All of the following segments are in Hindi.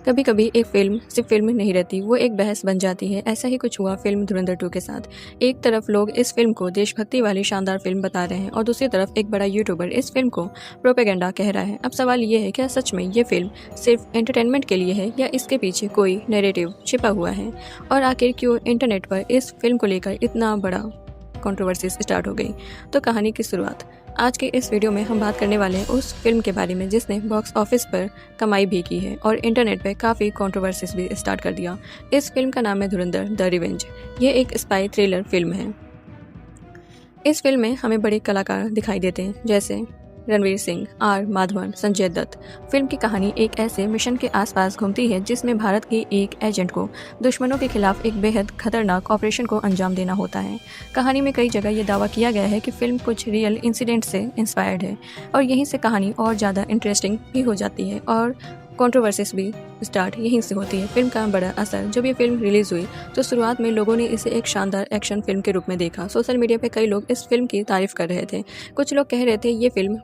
कभी कभी एक फिल्म सिर्फ फिल्म नहीं रहती, वो एक बहस बन जाती है। ऐसा ही कुछ हुआ फिल्म धुरंधर 2 के साथ। एक तरफ लोग इस फिल्म को देशभक्ति वाली शानदार फिल्म बता रहे हैं और दूसरी तरफ एक बड़ा यूट्यूबर इस फिल्म को प्रोपेगेंडा कह रहा है। अब सवाल ये है, क्या सच में ये फिल्म सिर्फ एंटरटेनमेंट के लिए है या इसके पीछे कोई नैरेटिव छिपा हुआ है? और आखिर क्यों इंटरनेट पर इस फिल्म को लेकर इतना बड़ा कंट्रोवर्सी स्टार्ट हो गई? तो कहानी की शुरुआत। आज के इस वीडियो में हम बात करने वाले हैं उस फिल्म के बारे में जिसने बॉक्स ऑफिस पर कमाई भी की है और इंटरनेट पे काफ़ी कंट्रोवर्सीज भी स्टार्ट कर दिया। इस फिल्म का नाम है धुरंधर द रिवेंज। ये एक स्पाई थ्रिलर फिल्म है। इस फिल्म में हमें बड़े कलाकार दिखाई देते हैं जैसे रणवीर सिंह, आर माधवन, संजय दत्त। फिल्म की कहानी एक ऐसे मिशन के आसपास घूमती है जिसमें भारत के एक एजेंट को दुश्मनों के खिलाफ एक बेहद खतरनाक ऑपरेशन को अंजाम देना होता है। कहानी में कई जगह ये दावा किया गया है कि फिल्म कुछ रियल इंसिडेंट से इंस्पायर्ड है और यहीं से कहानी और ज़्यादा इंटरेस्टिंग भी हो जाती है और कंट्रोवर्सीज भी स्टार्ट यहीं से होती है। फिल्म का बड़ा असर। जब ये फिल्म रिलीज़ हुई तो शुरुआत में लोगों ने इसे एक शानदार एक्शन फिल्म के रूप में देखा। सोशल मीडिया पे कई लोग इस फिल्म की तारीफ कर रहे थे। कुछ लोग कह रहे थे ये फिल्म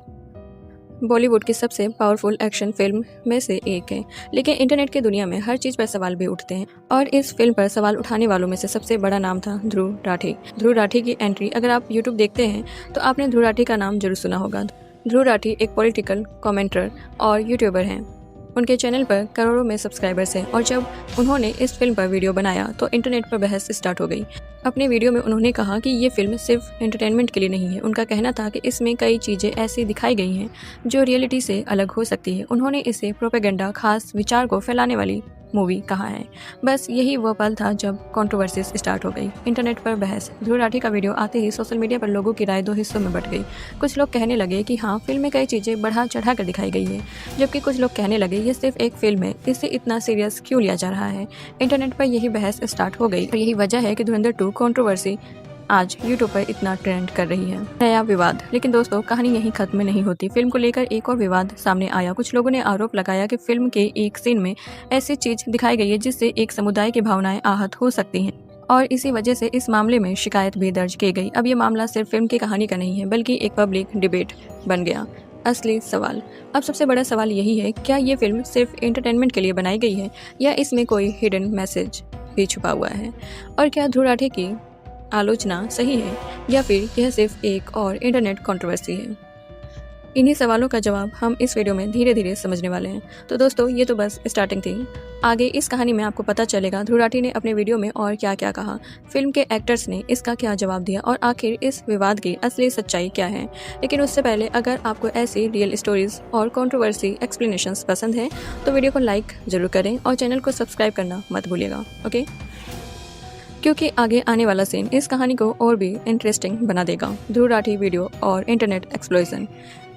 बॉलीवुड की सबसे पावरफुल एक्शन फिल्म में से एक है। लेकिन इंटरनेट की दुनिया में हर चीज़ पर सवाल भी उठते हैं और इस फिल्म पर सवाल उठाने वालों में से सबसे बड़ा नाम था ध्रुव राठी। ध्रुव राठी की एंट्री, अगर आप यूट्यूब देखते हैं तो आपने ध्रुव राठी का नाम जरूर सुना होगा। ध्रुव राठी एक पॉलिटिकल कमेंटर और यूट्यूबर हैं। उनके चैनल पर करोड़ों में सब्सक्राइबर्स हैं और जब उन्होंने इस फिल्म पर वीडियो बनाया तो इंटरनेट पर बहस स्टार्ट हो गई। अपने वीडियो में उन्होंने कहा कि ये फिल्म सिर्फ एंटरटेनमेंट के लिए नहीं है। उनका कहना था कि इसमें कई चीज़ें ऐसी दिखाई गई हैं जो रियलिटी से अलग हो सकती है। उन्होंने इसे प्रोपेगेंडा, खास विचार को फैलाने वाली मूवी कहा है। बस यही वो पल था जब कंट्रोवर्सीज स्टार्ट हो गई। इंटरनेट पर बहस। ध्रुव राठी का वीडियो आते ही सोशल मीडिया पर लोगों की राय दो हिस्सों में बट गई। कुछ लोग कहने लगे कि हाँ, फिल्म में कई चीज़ें बढ़ा चढ़ा कर दिखाई गई है, जबकि कुछ लोग कहने लगे ये सिर्फ एक फिल्म है, इसे इतना सीरियस क्यों लिया जा रहा है। इंटरनेट पर यही बहस स्टार्ट हो गई और यही वजह है कि धुरंधर 2 कंट्रोवर्सी आज यूट्यूब पर इतना ट्रेंड कर रही है। नया विवाद। लेकिन दोस्तों, कहानी यहीं खत्म नहीं होती। फिल्म को लेकर एक और विवाद सामने आया। कुछ लोगों ने आरोप लगाया कि फिल्म के एक सीन में ऐसी चीज दिखाई गई है जिससे एक समुदाय की भावनाएं आहत हो सकती हैं और इसी वजह से इस मामले में शिकायत भी दर्ज की गई। अब ये मामला सिर्फ फिल्म की कहानी का नहीं है बल्कि एक पब्लिक डिबेट बन गया। असली सवाल। अब सबसे बड़ा सवाल यही है, क्या ये फिल्म सिर्फ एंटरटेनमेंट के लिए बनाई गई है या इसमें कोई हिडन मैसेज भी छुपा हुआ है? और क्या ध्रुव राठी की आलोचना सही है या फिर यह सिर्फ एक और इंटरनेट कंट्रोवर्सी है? इन्हीं सवालों का जवाब हम इस वीडियो में धीरे धीरे समझने वाले हैं। तो दोस्तों, ये तो बस स्टार्टिंग थी। आगे इस कहानी में आपको पता चलेगा ध्रुव राठी ने अपने वीडियो में और क्या क्या कहा, फिल्म के एक्टर्स ने इसका क्या जवाब दिया और आखिर इस विवाद की असली सच्चाई क्या है। लेकिन उससे पहले, अगर आपको ऐसी रियल स्टोरीज और कंट्रोवर्सी एक्सप्लेनेशंस पसंद है तो वीडियो को लाइक जरूर करें और चैनल को सब्सक्राइब करना मत भूलिएगा, ओके? क्योंकि आगे आने वाला सीन इस कहानी को और भी इंटरेस्टिंग बना देगा। ध्रुव राठी वीडियो और इंटरनेट एक्सप्लोजन।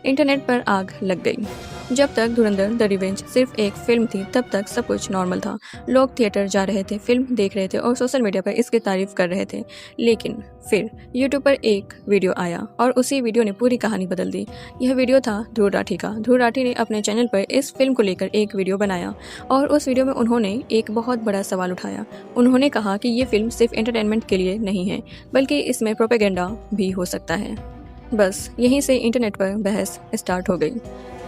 इंटरनेट पर आग लग गई। जब तक धुरंधर द रिवेंज सिर्फ एक फिल्म थी तब तक सब कुछ नॉर्मल था। लोग थिएटर जा रहे थे, फिल्म देख रहे थे और सोशल मीडिया पर इसकी तारीफ कर रहे थे। लेकिन फिर यूट्यूब पर एक वीडियो आया और उसी वीडियो ने पूरी कहानी बदल दी। यह वीडियो था ध्रुव राठी का। ध्रुव राठी ने अपने चैनल पर इस फिल्म को लेकर एक वीडियो बनाया और उस वीडियो में उन्होंने एक बहुत बड़ा सवाल उठाया। उन्होंने कहा कि ये फिल्म सिर्फ एंटरटेनमेंट के लिए नहीं है बल्कि इसमें प्रोपेगेंडा भी हो सकता है। बस यहीं से इंटरनेट पर बहस स्टार्ट हो गई।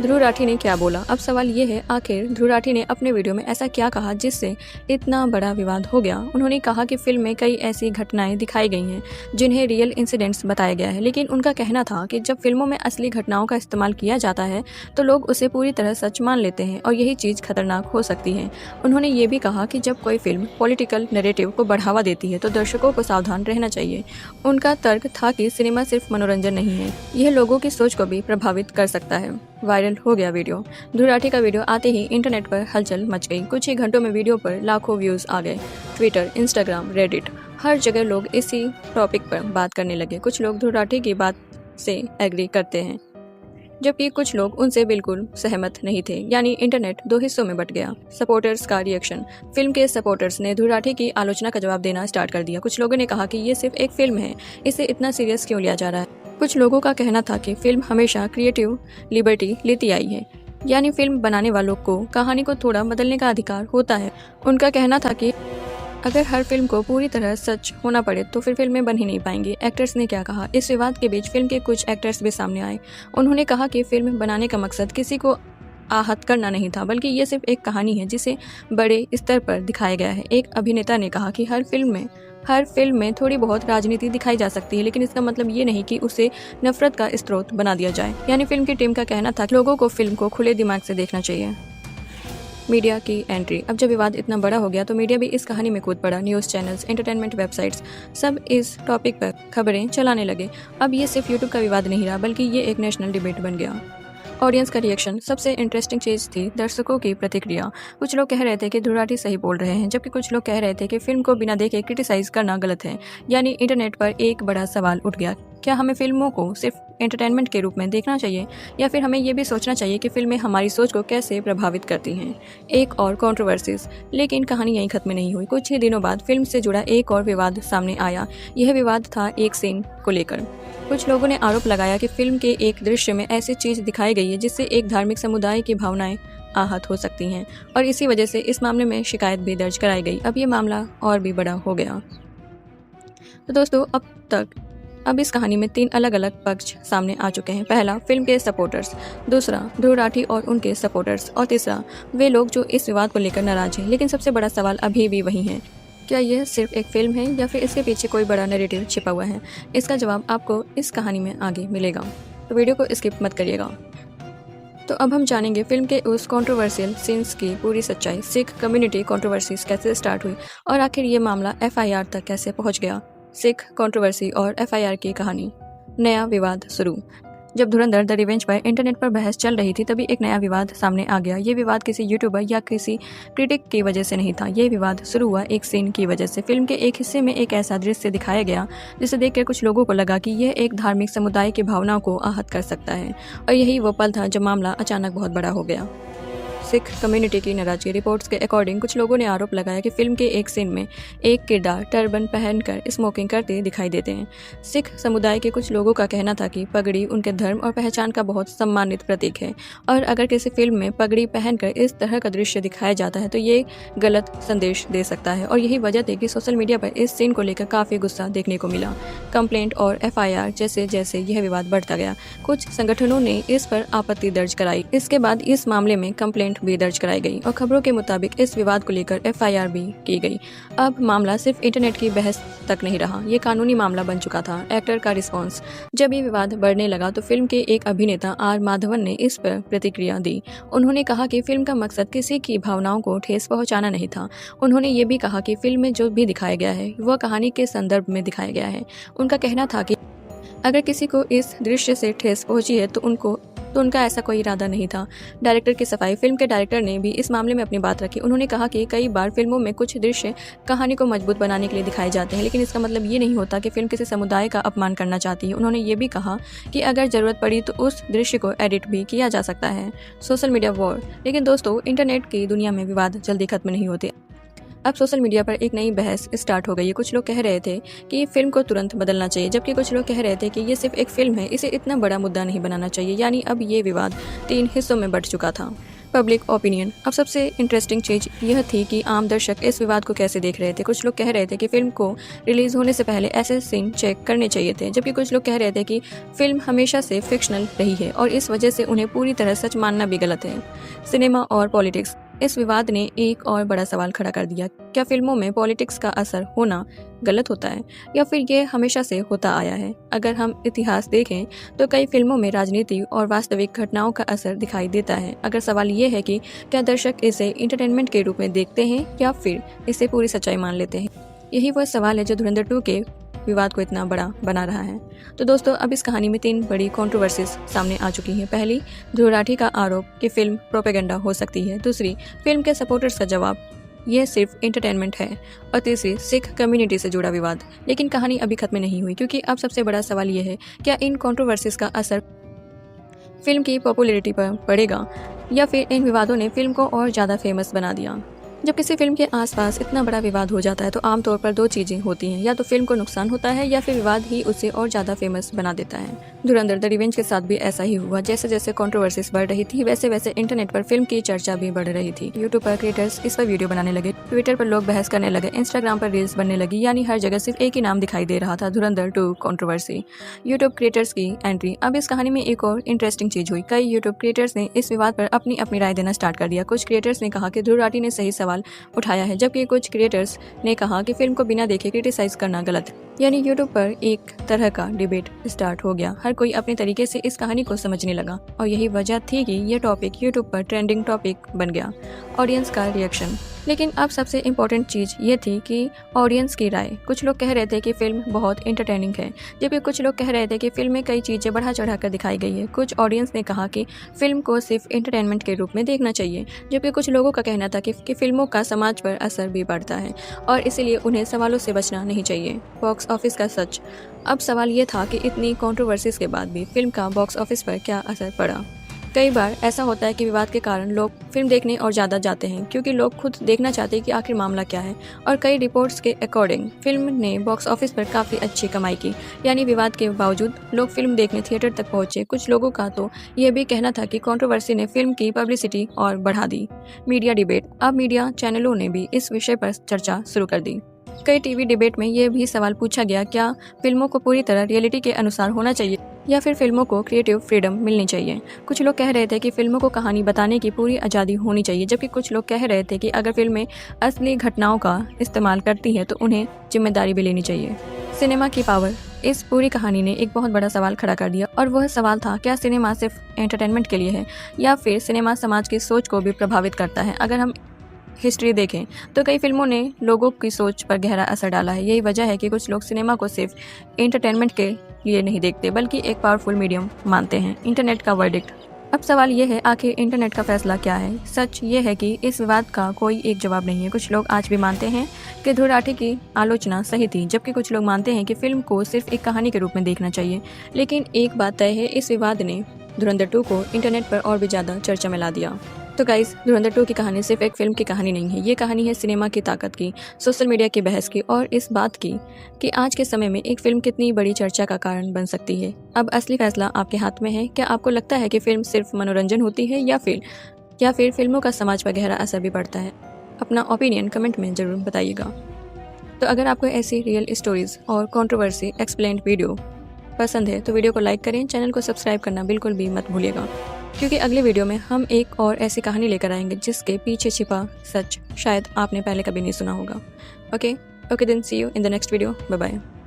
ध्रुव राठी ने क्या बोला? अब सवाल ये है, आखिर ध्रुव राठी ने अपने वीडियो में ऐसा क्या कहा जिससे इतना बड़ा विवाद हो गया? उन्होंने कहा कि फिल्म में कई ऐसी घटनाएं दिखाई गई हैं जिन्हें रियल इंसिडेंट्स बताया गया है। लेकिन उनका कहना था कि जब फिल्मों में असली घटनाओं का इस्तेमाल किया जाता है तो लोग उसे पूरी तरह सच मान लेते हैं और यही चीज़ खतरनाक हो सकती है। उन्होंने ये भी कहा कि जब कोई फिल्म पॉलिटिकल नैरेटिव को बढ़ावा देती है तो दर्शकों को सावधान रहना चाहिए। उनका तर्क था कि सिनेमा सिर्फ मनोरंजन नहीं है, यह लोगों की सोच को भी प्रभावित कर सकता है। वायरल हो गया वीडियो। ध्रुव राठी का वीडियो आते ही इंटरनेट पर हलचल मच गई। कुछ ही घंटों में वीडियो पर लाखों व्यूज आ गए। ट्विटर, इंस्टाग्राम, रेडिट, हर जगह लोग इसी टॉपिक पर बात करने लगे। कुछ लोग ध्रुव राठी की बात से एग्री करते हैं जबकि कुछ लोग उनसे बिल्कुल सहमत नहीं थे। यानी इंटरनेट दो हिस्सों में बट गया। सपोर्टर्स का रिएक्शन। फिल्म के सपोर्टर्स ने ध्रुव राठी की आलोचना का जवाब देना स्टार्ट कर दिया। कुछ लोगों ने कहा कि ये सिर्फ एक फिल्म है, इसे इतना सीरियस क्यों लिया जा रहा है। कुछ लोगों का कहना था कि फिल्म हमेशा क्रिएटिव लिबर्टी लेती आई है, यानी फिल्म बनाने वालों को कहानी को थोड़ा बदलने का अधिकार होता है। उनका कहना था कि अगर हर फिल्म को पूरी तरह सच होना पड़े तो फिर फिल्में बन ही नहीं पाएंगी। एक्टर्स ने क्या कहा? इस विवाद के बीच फिल्म के कुछ एक्टर्स भी सामने आए। उन्होंने कहा कि फिल्म बनाने का मकसद किसी को आहत करना नहीं था, बल्कि ये सिर्फ एक कहानी है जिसे बड़े स्तर पर दिखाया गया है। एक अभिनेता ने कहा कि हर फिल्म में थोड़ी बहुत राजनीति दिखाई जा सकती है, लेकिन इसका मतलब ये नहीं कि उसे नफरत का स्रोत बना दिया जाए। यानी फिल्म की टीम का कहना था कि लोगों को फिल्म को खुले दिमाग से देखना चाहिए। मीडिया की एंट्री। अब जब विवाद इतना बड़ा हो गया तो मीडिया भी इस कहानी में कूद पड़ा। न्यूज़ चैनल्स, एंटरटेनमेंट वेबसाइट्स सब इस टॉपिक पर खबरें चलाने लगे। अब ये सिर्फ यूट्यूब का विवाद नहीं रहा, बल्कि ये एक नेशनल डिबेट बन गया। ऑडियंस का रिएक्शन। सबसे इंटरेस्टिंग चीज़ थी दर्शकों की प्रतिक्रिया। कुछ लोग कह रहे थे कि ध्रुव राठी सही बोल रहे हैं, जबकि कुछ लोग कह रहे थे कि फिल्म को बिना देखे क्रिटिसाइज करना गलत है। यानी इंटरनेट पर एक बड़ा सवाल उठ गया, क्या हमें फिल्मों को सिर्फ एंटरटेनमेंट के रूप में देखना चाहिए, या फिर हमें ये भी सोचना चाहिए कि फिल्में हमारी सोच को कैसे प्रभावित करती हैं। एक और कंट्रोवर्सीज। लेकिन कहानी यहीं खत्म नहीं हुई। कुछ ही दिनों बाद फिल्म से जुड़ा एक और विवाद सामने आया। यह विवाद था एक सीन को लेकर। कुछ लोगों ने आरोप लगाया कि फिल्म के एक दृश्य में ऐसी चीज दिखाई गई है जिससे एक धार्मिक समुदाय की भावनाएं आहत हो सकती हैं, और इसी वजह से इस मामले में शिकायत भी दर्ज कराई गई। अब ये मामला और भी बड़ा हो गया। तो दोस्तों, अब इस कहानी में 3 अलग अलग पक्ष सामने आ चुके हैं। पहला, फिल्म के सपोर्टर्स। दूसरा, ध्रुव राठी और उनके सपोर्टर्स। और तीसरा, वे लोग जो इस विवाद को लेकर नाराज हैं। लेकिन सबसे बड़ा सवाल अभी भी वही है, क्या यह सिर्फ एक फिल्म है या फिर इसके पीछे कोई बड़ा नैरेटिव छिपा हुआ है? इसका जवाब आपको इस कहानी में आगे मिलेगा, तो वीडियो को स्किप मत करिएगा। तो अब हम जानेंगे फिल्म के उस कंट्रोवर्शियल सीन्स की पूरी सच्चाई। सिख कम्युनिटी कंट्रोवर्सीज कैसे स्टार्ट हुई और आखिर ये मामला FIR तक कैसे पहुंच गया। सिख कंट्रोवर्सी और FIR की कहानी। नया विवाद शुरू। जब धुरंधर द रिवेंज पर इंटरनेट पर बहस चल रही थी, तभी एक नया विवाद सामने आ गया। ये विवाद किसी यूट्यूबर या किसी क्रिटिक की वजह से नहीं था। ये विवाद शुरू हुआ एक सीन की वजह से। फिल्म के एक हिस्से में एक ऐसा दृश्य दिखाया गया जिसे देखकर कुछ लोगों को लगा कि यह एक धार्मिक समुदाय की भावनाओं को आहत कर सकता है, और यही वो पल था जब मामला अचानक बहुत बड़ा हो गया। सिख कम्युनिटी की नाराजगी। रिपोर्ट्स के अकॉर्डिंग कुछ लोगों ने आरोप लगाया कि फिल्म के एक सीन में एक किरदार टर्बन पहनकर स्मोकिंग करते दिखाई देते हैं। सिख समुदाय के कुछ लोगों का कहना था कि पगड़ी उनके धर्म और पहचान का बहुत सम्मानित प्रतीक है, और अगर किसी फिल्म में पगड़ी पहनकर इस तरह का दृश्य दिखाया जाता है तो ये गलत संदेश दे सकता है। और यही वजह थी कि सोशल मीडिया पर इस सीन को लेकर काफ़ी गुस्सा देखने को मिला। कंप्लेंट और FIR जैसे जैसे यह विवाद बढ़ता गया, कुछ संगठनों ने इस पर आपत्ति दर्ज कराई। इसके बाद इस मामले में कंप्लेंट भी दर्ज कराई गई और खबरों के मुताबिक इस विवाद को लेकर FIR भी की गई। अब मामला सिर्फ इंटरनेट की बहस तक नहीं रहा, ये कानूनी मामला बन चुका था। एक्टर का रिस्पॉन्स। जब ये विवाद बढ़ने लगा तो फिल्म के एक अभिनेता R माधवन ने इस पर प्रतिक्रिया दी। उन्होंने कहा कि फिल्म का मकसद किसी की भावनाओं को ठेस पहुंचाना नहीं था। उन्होंने ये भी कहा कि फिल्म में जो भी दिखाया गया है वह कहानी के संदर्भ में दिखाया गया है। उनका कहना था कि अगर किसी को इस दृश्य से ठेस पहुंची है तो उनका ऐसा कोई इरादा नहीं था। डायरेक्टर की सफाई। फिल्म के डायरेक्टर ने भी इस मामले में अपनी बात रखी। उन्होंने कहा कि कई बार फिल्मों में कुछ दृश्य कहानी को मजबूत बनाने के लिए दिखाए जाते हैं, लेकिन इसका मतलब ये नहीं होता कि फिल्म किसी समुदाय का अपमान करना चाहती है। उन्होंने ये भी कहा कि अगर जरूरत पड़ी तो उस दृश्य को एडिट भी किया जा सकता है। Social media war. लेकिन दोस्तों, इंटरनेट की दुनिया में विवाद जल्दी खत्म नहीं होते। अब सोशल मीडिया पर एक नई बहस स्टार्ट हो गई है। कुछ लोग कह रहे थे कि फिल्म को तुरंत बदलना चाहिए, जबकि कुछ लोग कह रहे थे कि ये सिर्फ एक फिल्म है, इसे इतना बड़ा मुद्दा नहीं बनाना चाहिए। यानी अब ये विवाद 3 हिस्सों में बढ़ चुका था। Public opinion. अब सबसे इंटरेस्टिंग चीज़ यह थी कि आम दर्शक इस विवाद को कैसे देख रहे थे। कुछ लोग कह रहे थे कि फिल्म को रिलीज होने से पहले ऐसे सीन चेक करने चाहिए थे, जबकि कुछ लोग कह रहे थे कि फिल्म हमेशा से फिक्शनल रही है और इस वजह से उन्हें पूरी तरह सच मानना भी गलत है। सिनेमा और पॉलिटिक्स। इस विवाद ने एक और बड़ा सवाल खड़ा कर दिया, क्या फिल्मों में पॉलिटिक्स का असर होना गलत होता है या फिर ये हमेशा से होता आया है? अगर हम इतिहास देखें तो कई फिल्मों में राजनीति और वास्तविक घटनाओं का असर दिखाई देता है। अगर सवाल ये है कि क्या दर्शक इसे इंटरटेनमेंट के रूप में देखते हैं या फिर इसे पूरी सच्चाई मान लेते हैं, यही वह सवाल है जो धुरंधर 2 के विवाद को इतना बड़ा बना रहा है। तो दोस्तों, अब इस कहानी में 3 बड़ी कंट्रोवर्सीज सामने आ चुकी हैं। पहली, ध्रुव राठी का आरोप कि फिल्म प्रोपेगेंडा हो सकती है। दूसरी, फिल्म के सपोर्टर्स का जवाब, यह सिर्फ एंटरटेनमेंट है। और तीसरी, सिख कम्युनिटी से जुड़ा विवाद। लेकिन कहानी अभी खत्म नहीं हुई, क्योंकि अब सबसे बड़ा सवाल यह है, क्या इन कंट्रोवर्सीज का असर फिल्म की पॉपुलैरिटी पर पड़ेगा या फिर इन विवादों ने फिल्म को और ज़्यादा फेमस बना दिया। जब किसी फिल्म के आसपास इतना बड़ा विवाद हो जाता है तो आमतौर पर दो चीजें होती हैं, या तो फिल्म को नुकसान होता है या फिर विवाद ही उसे और ज्यादा फेमस बना देता है। धुरंधर द रिवेंज के साथ भी ऐसा ही हुआ। जैसे जैसे कंट्रोवर्सीज बढ़ रही थी वैसे वैसे इंटरनेट पर फिल्म की चर्चा भी बढ़ रही थी। यूट्यूब पर क्रिएटर्स इस पर वीडियो बनाने लगे, ट्विटर पर लोग बहस करने लगे, इंस्टाग्राम पर रील्स बनने लगी, यानी हर जगह सिर्फ एक ही नाम दिखाई दे रहा था, धुरंधर 2 कंट्रोवर्सी। यूट्यूब क्रिएटर्स की एंट्री। अब इस कहानी में एक और इंटरेस्टिंग चीज हुई। कई यूट्यूब क्रिएटर्स ने इस विवाद पर अपनी अपनी राय देना स्टार्ट कर दिया। कुछ क्रिएटर्स ने कहा कि ध्रुव राठी ने सही सवाल उठाया है, जबकि कुछ क्रिएटर्स ने कहा कि फिल्म को बिना देखे क्रिटिसाइज करना गलत है। यानी यूट्यूब पर एक तरह का डिबेट स्टार्ट हो गया। हर कोई अपने तरीके से इस कहानी को समझने लगा और यही वजह थी कि ये टॉपिक यूट्यूब पर ट्रेंडिंग टॉपिक बन गया। ऑडियंस का रिएक्शन। लेकिन अब सबसे इम्पोर्टेंट चीज़ ये थी कि ऑडियंस की राय। कुछ लोग कह रहे थे कि फिल्म बहुत इंटरटेनिंग है, जबकि कुछ लोग कह रहे थे कि फिल्म में कई चीज़ें बढ़ा चढ़ा कर दिखाई गई है। कुछ ऑडियंस ने कहा कि फिल्म को सिर्फ इंटरटेनमेंट के रूप में देखना चाहिए, जबकि कुछ लोगों का कहना था कि फिल्मों का समाज पर असर भी पड़ता है और इसीलिए उन्हें सवालों से बचना नहीं चाहिए। बॉक्स ऑफिस का सच। अब सवाल ये था कि इतनी कंट्रोवर्सीज के बाद भी फिल्म का बॉक्स ऑफिस पर क्या असर पड़ा। कई बार ऐसा होता है कि विवाद के कारण लोग फिल्म देखने और ज़्यादा जाते हैं, क्योंकि लोग खुद देखना चाहते हैं कि आखिर मामला क्या है। और कई रिपोर्ट्स के अकॉर्डिंग फिल्म ने बॉक्स ऑफिस पर काफ़ी अच्छी कमाई की, यानी विवाद के बावजूद लोग फिल्म देखने थिएटर तक पहुंचे। कुछ लोगों का तो ये भी कहना था कि कंट्रोवर्सी ने फिल्म की पब्लिसिटी और बढ़ा दी। Media debate. अब मीडिया चैनलों ने भी इस विषय पर चर्चा शुरू कर दी। कई टीवी डिबेट में ये भी सवाल पूछा गया, क्या फिल्मों को पूरी तरह रियलिटी के अनुसार होना चाहिए या फिर फिल्मों को क्रिएटिव फ्रीडम मिलनी चाहिए। कुछ लोग कह रहे थे कि फिल्मों को कहानी बताने की पूरी आज़ादी होनी चाहिए, जबकि कुछ लोग कह रहे थे कि अगर फिल्में असली घटनाओं का इस्तेमाल करती है तो उन्हें जिम्मेदारी भी लेनी चाहिए। सिनेमा की पावर। इस पूरी कहानी ने एक बहुत बड़ा सवाल खड़ा कर दिया और वह सवाल था, क्या सिनेमा सिर्फ एंटरटेनमेंट के लिए है या फिर सिनेमा समाज की सोच को भी प्रभावित करता है। अगर हम हिस्ट्री देखें तो कई फिल्मों ने लोगों की सोच पर गहरा असर डाला है। यही वजह है कि कुछ लोग सिनेमा को सिर्फ एंटरटेनमेंट के लिए नहीं देखते बल्कि एक पावरफुल मीडियम मानते हैं। इंटरनेट का वर्डिक्ट। अब सवाल ये है, आखिर इंटरनेट का फैसला क्या है। सच ये है कि इस विवाद का कोई एक जवाब नहीं है। कुछ लोग आज भी मानते हैं कि ध्रुव राठी की आलोचना सही थी, जबकि कुछ लोग मानते हैं कि फिल्म को सिर्फ एक कहानी के रूप में देखना चाहिए। लेकिन एक बात तय है, इस विवाद ने धुरंधर 2 को इंटरनेट पर और भी ज़्यादा चर्चा में ला दिया। तो गाइस, धुरंधर 2 की कहानी सिर्फ एक फिल्म की कहानी नहीं है। ये कहानी है सिनेमा की ताकत की, सोशल मीडिया की बहस की और इस बात की कि आज के समय में एक फिल्म कितनी बड़ी चर्चा का कारण बन सकती है। अब असली फैसला आपके हाथ में है। क्या आपको लगता है कि फिल्म सिर्फ मनोरंजन होती है या फिर फिल्मों का समाज पर गहरा असर भी पड़ता है। अपना ओपिनियन कमेंट में ज़रूर बताइएगा। तो अगर आपको ऐसी रियल स्टोरीज और कंट्रोवर्सी एक्सप्लेन्ड वीडियो पसंद है तो वीडियो को लाइक करें, चैनल को सब्सक्राइब करना बिल्कुल भी मत भूलिएगा, क्योंकि अगले वीडियो में हम एक और ऐसी कहानी लेकर आएंगे जिसके पीछे छिपा सच शायद आपने पहले कभी नहीं सुना होगा। Okay then see you in the next video. Bye bye.